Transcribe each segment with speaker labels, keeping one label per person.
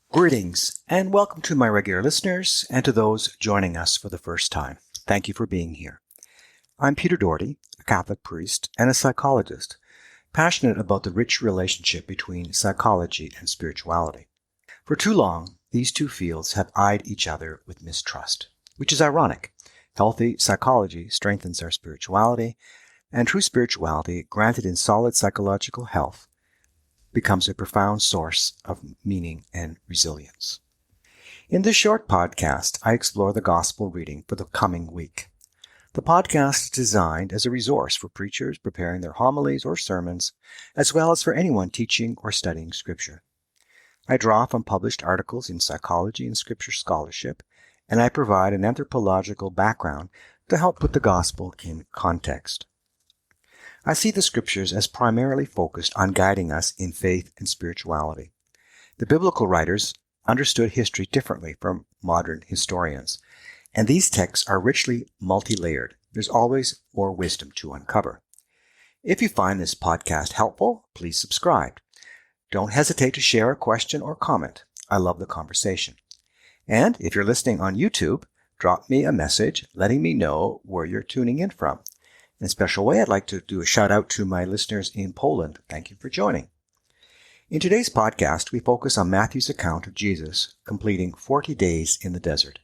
Speaker 1: Greetings, and welcome to my regular listeners and to those joining us for the first time. Thank you for being here. I'm Peter Doherty, a Catholic priest and a psychologist, passionate about the rich relationship between psychology and spirituality. For too long, these two fields have eyed each other with mistrust, which is ironic. Healthy psychology strengthens our spirituality, and true spirituality, granted in solid psychological health, becomes a profound source of meaning and resilience. In this short podcast, I explore the gospel reading for the coming week. The podcast is designed as a resource for preachers preparing their homilies or sermons, as well as for anyone teaching or studying Scripture. I draw from published articles in psychology and Scripture scholarship, and I provide an anthropological background to help put the gospel in context. I see the Scriptures as primarily focused on guiding us in faith and spirituality. The biblical writers understood history differently from modern historians, and these texts are richly multi-layered. There's always more wisdom to uncover. If you find this podcast helpful, please subscribe. Don't hesitate to share a question or comment. I love the conversation. And if you're listening on YouTube, drop me a message letting me know where you're tuning in from. In a special way, I'd like to do a shout out to my listeners in Poland. Thank you for joining. In today's podcast, we focus on Matthew's account of Jesus completing 40 days in the desert.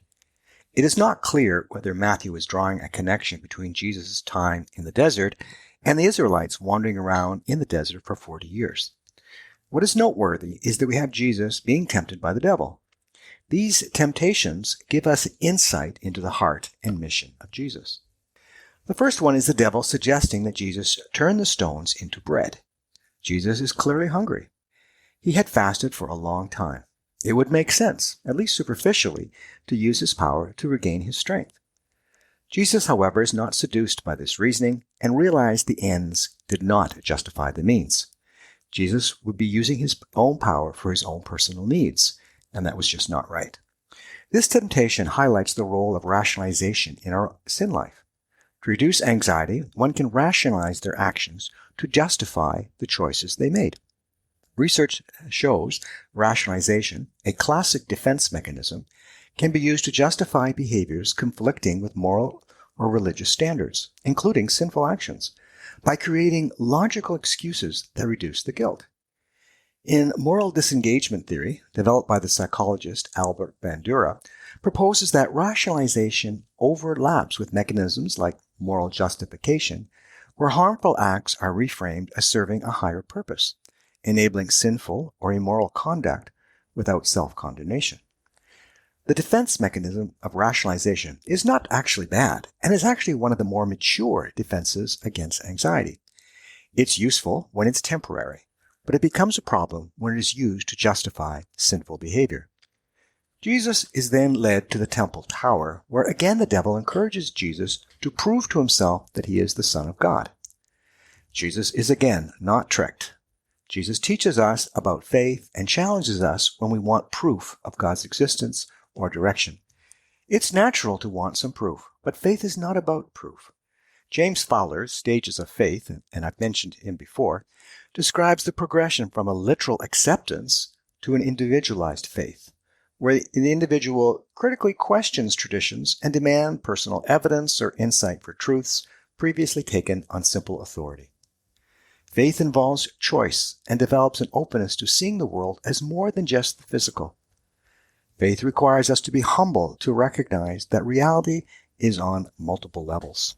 Speaker 1: It is not clear whether Matthew is drawing a connection between Jesus' time in the desert and the Israelites wandering around in the desert for 40 years. What is noteworthy is that we have Jesus being tempted by the devil. These temptations give us insight into the heart and mission of Jesus. The first one is the devil suggesting that Jesus turn the stones into bread. Jesus is clearly hungry. He had fasted for a long time. It would make sense, at least superficially, to use his power to regain his strength. Jesus, however, is not seduced by this reasoning and realized the ends did not justify the means. Jesus would be using his own power for his own personal needs, and that was just not right. This temptation highlights the role of rationalization in our sin life. To reduce anxiety, one can rationalize their actions to justify the choices they made. Research shows rationalization, a classic defense mechanism, can be used to justify behaviors conflicting with moral or religious standards, including sinful actions, by creating logical excuses that reduce the guilt. In moral disengagement theory, developed by the psychologist Albert Bandura, proposes that rationalization overlaps with mechanisms like moral justification, where harmful acts are reframed as serving a higher purpose, enabling sinful or immoral conduct without self-condemnation. The defense mechanism of rationalization is not actually bad, and is actually one of the more mature defenses against anxiety. It's useful when it's temporary, but it becomes a problem when it is used to justify sinful behavior. Jesus is then led to the temple tower, where again the devil encourages Jesus to prove to himself that he is the Son of God. Jesus is again not tricked. Jesus teaches us about faith and challenges us when we want proof of God's existence or direction. It's natural to want some proof, but faith is not about proof. James Fowler's Stages of Faith, and I've mentioned him before, describes the progression from a literal acceptance to an individualized faith, where the individual critically questions traditions and demands personal evidence or insight for truths previously taken on simple authority. Faith involves choice and develops an openness to seeing the world as more than just the physical. Faith requires us to be humble to recognize that reality is on multiple levels.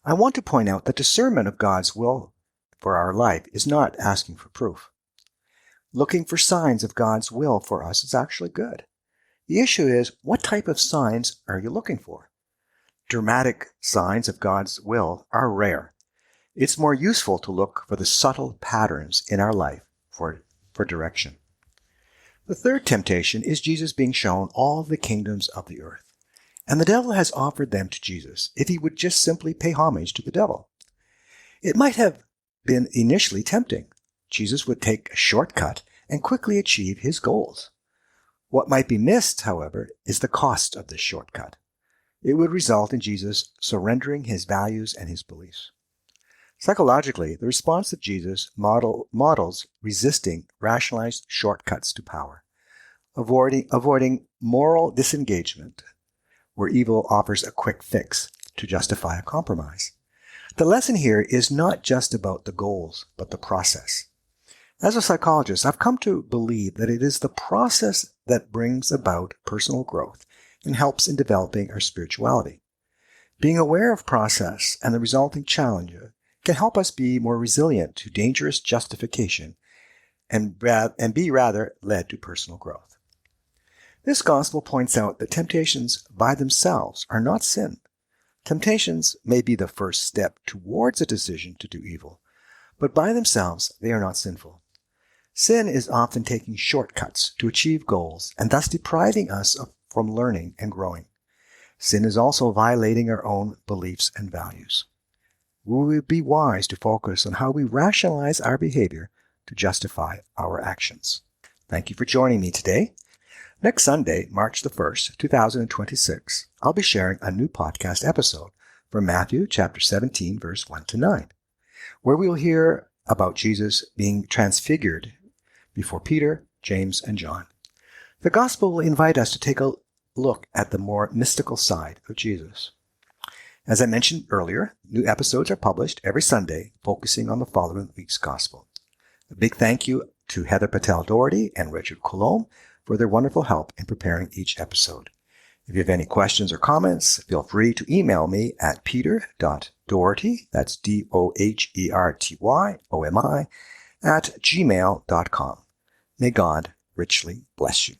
Speaker 1: I want to point out that discernment of God's will for our life is not asking for proof. Looking for signs of God's will for us is actually good. The issue is, what type of signs are you looking for? Dramatic signs of God's will are rare. It's more useful to look for the subtle patterns in our life for direction. The third temptation is Jesus being shown all the kingdoms of the earth. And the devil has offered them to Jesus if he would just simply pay homage to the devil. It might have been initially tempting. Jesus would take a shortcut and quickly achieve his goals. What might be missed, however, is the cost of this shortcut. It would result in Jesus surrendering his values and his beliefs. Psychologically, the response of Jesus models resisting rationalized shortcuts to power. avoiding moral disengagement, where evil offers a quick fix to justify a compromise. The lesson here is not just about the goals, but the process. As a psychologist, I've come to believe that it is the process that brings about personal growth and helps in developing our spirituality. Being aware of process and the resulting challenge can help us be more resilient to dangerous justification and be rather led to personal growth. This gospel points out that temptations by themselves are not sin. Temptations may be the first step towards a decision to do evil, but by themselves they are not sinful. Sin is often taking shortcuts to achieve goals and thus depriving us from learning and growing. Sin is also violating our own beliefs and values. We would be wise to focus on how we rationalize our behavior to justify our actions. Thank you for joining me today. Next Sunday, March the 1st, 2026, I'll be sharing a new podcast episode from Matthew chapter 17, verse 1 to 9, where we will hear about Jesus being transfigured before Peter, James, and John. The gospel will invite us to take a look at the more mystical side of Jesus. As I mentioned earlier, new episodes are published every Sunday, focusing on the following week's gospel. A big thank you to Heather Patel-Doherty and Richard Colomb for their wonderful help in preparing each episode. If you have any questions or comments, feel free to email me at peter.doherty, that's DOHERTYOMI, @gmail.com. May God richly bless you.